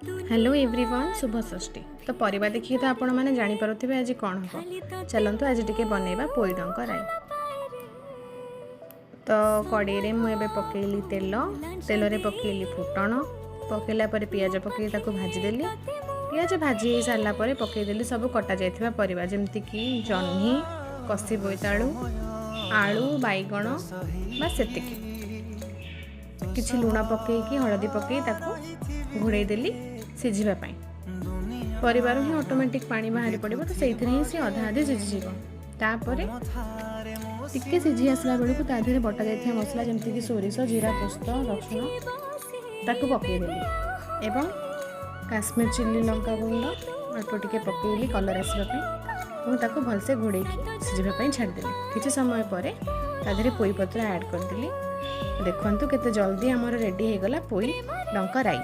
Hello everyone शुभ षष्ठी। तो परिवा देखिए तो आपण मैंने जानीपे आज कौन हम चलतु आज टे बनइबा पोई डंक राई। तो कड़े मुझे पकईली तेल रे पकईली फुटण पकईला पियाज पकई भाजीदेली। पियाज भाजी हो सारा पकईदेली सब कटा जाइथिबा परिवा जेमती जह्नी कसी बोईतालु आलू बैगण बस सेतिकी किछि लुण पकईकी हलदी पकई घोड़े देली सिझापी परिवार ही ऑटोमेटिक पानी बाहरी पड़ो तो से ही सी अधा अधे सिझीज तापर टिके सिझी आसला बेलू तादेह बटा जाइए मसला जमीक सोरिष जीरा पोस्त रसुण ताकू पकईदेली एवं काश्मीर चिल्ली लंका गुंड अल्प टिके पकईली कलर आसवाई भलसे घोड़े सिझापी छाड़देली। किसी समय पर तादेह पोई पत्र ऐड करदेली। देखु केते जल्दी आमर रेडी हो गला पोई डंक राई।